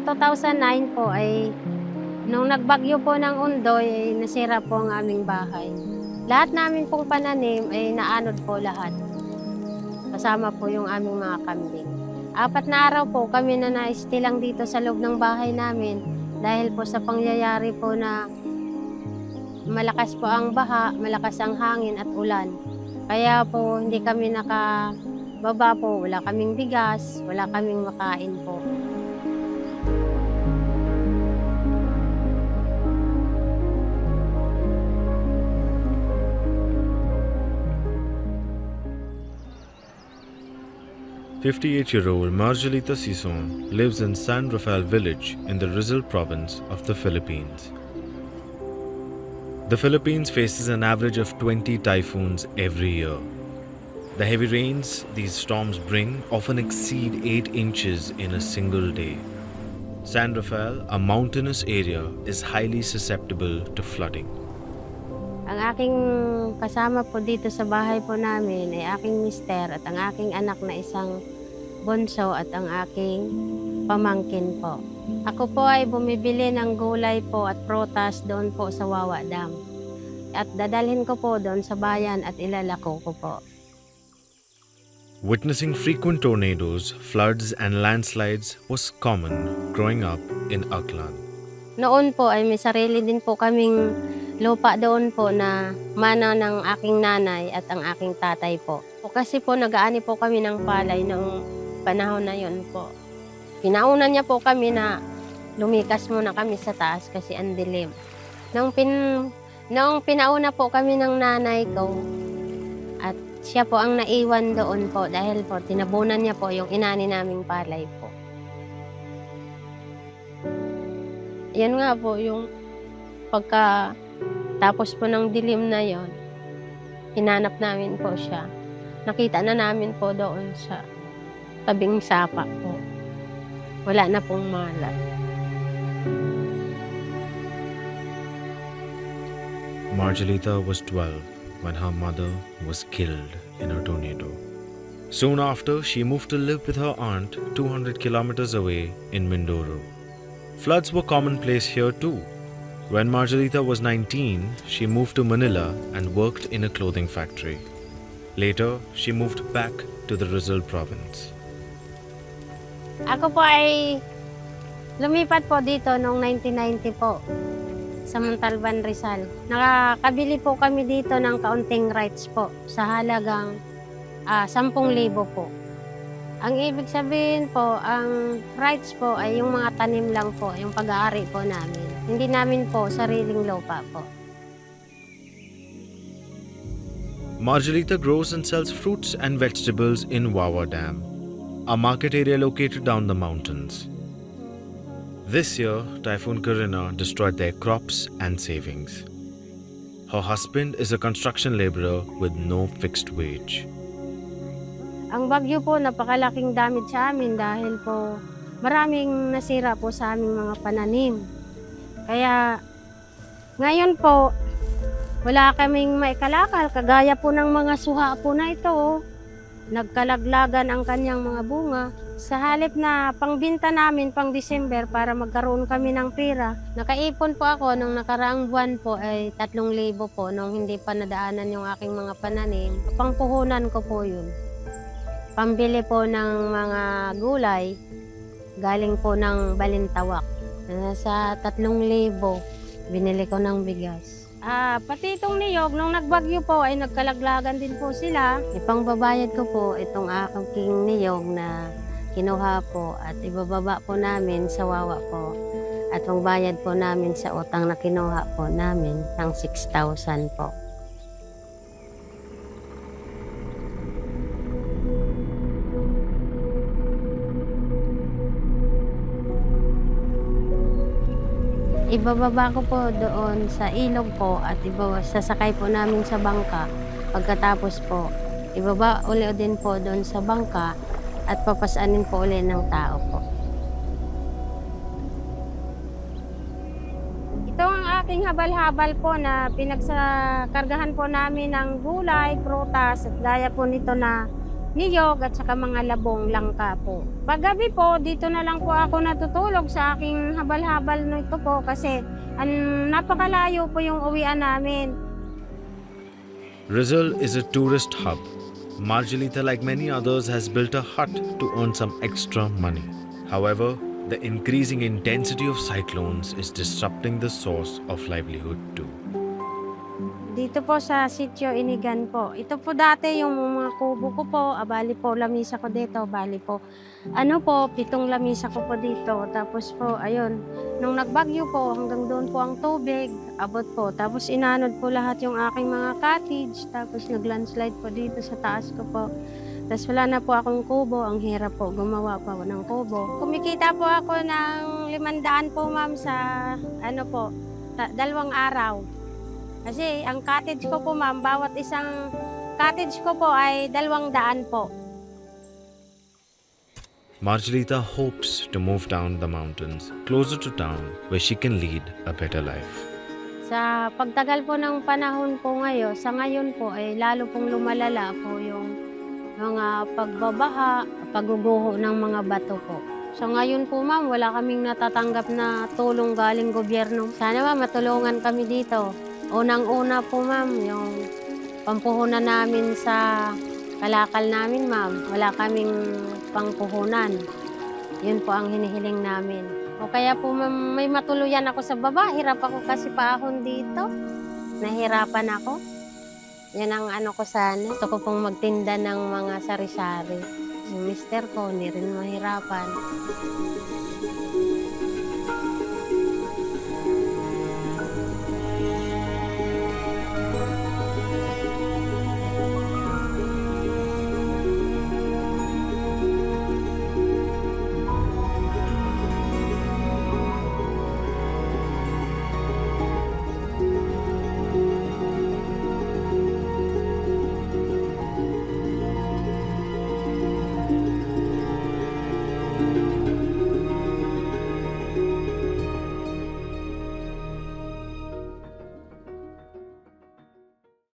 Noong 2009 po ay nung nagbagyo po ng Undoy ay nasira po ang aming bahay. Lahat namin pong pananim ay naanod po lahat. Kasama po yung aming mga kambing. 4 na araw po kami na naistilang dito sa loob ng bahay namin dahil po sa pangyayari po na malakas po ang baha, malakas ang hangin at ulan. Kaya po hindi kami nakababa po, wala kaming bigas, wala kaming makain po. "58-year-old Margelita Sison lives in San Rafael village in the Rizal province of the Philippines. The Philippines faces an average of 20 typhoons every year. The heavy rains these storms bring often exceed 8 inches in a single day. San Rafael, a mountainous area, is highly susceptible to flooding. Ang aking kasama po dito sa bahay po namin ay aking mister at ang aking anak na isang bunso at ang aking pamangkin po. Ako po ay bumibili ng gulay po at prutas doon po sa Wawa Dam. At dadalhin ko po doon sa bayan at ilalako ko po. Witnessing frequent tornadoes, floods, and landslides was common growing up in Aklan. Noon po ay may sarili din po kaming lupa doon po na mana ng aking nanay at ang aking tatay po. Kasi po nag-aani po kami ng palay noong panahon na yon po. Pinaunan niya po kami na lumikas muna kami sa taas kasi ang dilim. Noong pinauna po kami ng nanay ko at siya po ang naiwan doon po dahil po tinabunan niya po yung inani naming palay po. Yan nga po yung tapos po ng dilim na yon, hinanap namin po siya. Nakita na namin po doon sa tabing sapa po. Wala na pong malay. Margelita was 12 when her mother was killed in a tornado. Soon after, she moved to live with her aunt 200 kilometers away in Mindoro. Floods were commonplace here too. When Margelita was 19, she moved to Manila and worked in a clothing factory. Later, she moved back to the Rizal province. Ako po ay lumipat po dito noong 1990 po sa Montalban, Rizal. Nakakabili po kami dito ng kaunting rights po sa halagang 10,000 po. Ang ibig sabihin po, ang rights po ay yung mga tanim lang po, yung pag-aari po namin. Hindi namin po sariling lupa po. Margelita grows and sells fruits and vegetables in Wawa Dam, a market area located down the mountains. This year, Typhoon Karina destroyed their crops and savings. Her husband is a construction laborer with no fixed wage. Ang bagyo po, napakalaking damage sa amin dahil po maraming nasira po sa aming mga pananim. Kaya ngayon po, wala kaming maikalakal, kagaya po ng mga suha po na ito. Nagkalaglagan ang kanyang mga bunga. Sa halip na pangbinta namin pang December para magkaroon kami ng pera, nakaipon po ako nung nakaraang buwan po ay 3,000 po nung hindi pa nadaanan yung aking mga pananim. Pangpuhunan ko po yun. Pambili po ng mga gulay, galing po ng Balintawak. Sa 3,000, binili ko ng bigas. Pati itong niyog, nung nagbagyo po ay nagkalaglagan din po sila. Ipangbabayad ko po itong aking niyog na kinuha po at ibababa po namin sa Wawa po. At pangbayad po namin sa utang na kinuha po namin ng 6,000 po. Ibababa ko po doon sa ilog po at sasakay po namin sa bangka. Pagkatapos po, ibaba uli din po doon sa bangka at papasanin po uli ng tao po. Ito ang aking habal-habal po na pinagsakargahan po namin ng gulay, prutas at gaya po nito na niyog at saka mga labong langka po. Paggabi po, dito na lang po ako natutulog sa aking habal-habal nito po kasi napakalayo po yung uwian namin. Rizal is a tourist hub. Margelita, like many others, has built a hut to earn some extra money. However, the increasing intensity of cyclones is disrupting the source of livelihood too. Dito po sa Sitio Inigan po. Ito po dati yung mga kubo ko po. Bali po, lamisa ko dito. Bali po, 7 lamisa ko po dito. Tapos po, ayun, nung nagbagyo po, hanggang doon po ang tubig. Abot po. Tapos inanod po lahat yung aking mga cottage. Tapos nag-landslide po dito sa taas ko po. Tapos wala na po akong kubo. Ang hirap po gumawa po ng kubo. Kumikita po ako ng 500 po, ma'am, sa 2 araw. Kasi ang cottage ko po, ma'am, bawat isang cottage ko po ay 200 po. Margelita hopes to move down the mountains, closer to town, where she can lead a better life. Sa pagtagal po ng panahon po ngayon, sa ngayon po ay lalo pong lumalala po yung mga pagbabaha, pagguguho ng mga bato po. So ngayon po, ma'am, wala kaming natatanggap na tulong galing gobyerno. Sana, ma'am, matulungan kami dito. Unang-una po, ma'am, yung pampuhunan namin sa kalakal namin, ma'am. Wala kaming pangpuhunan. Yun po ang hinihiling namin. O kaya po, ma'am, may matuluyan ako sa baba. Hirap ako kasi paahon dito. Nahirapan ako. Yan ang ko sana. Gusto ko pong magtinda ng mga sari-sari. Yung mister ko, hindi rin mahirapan.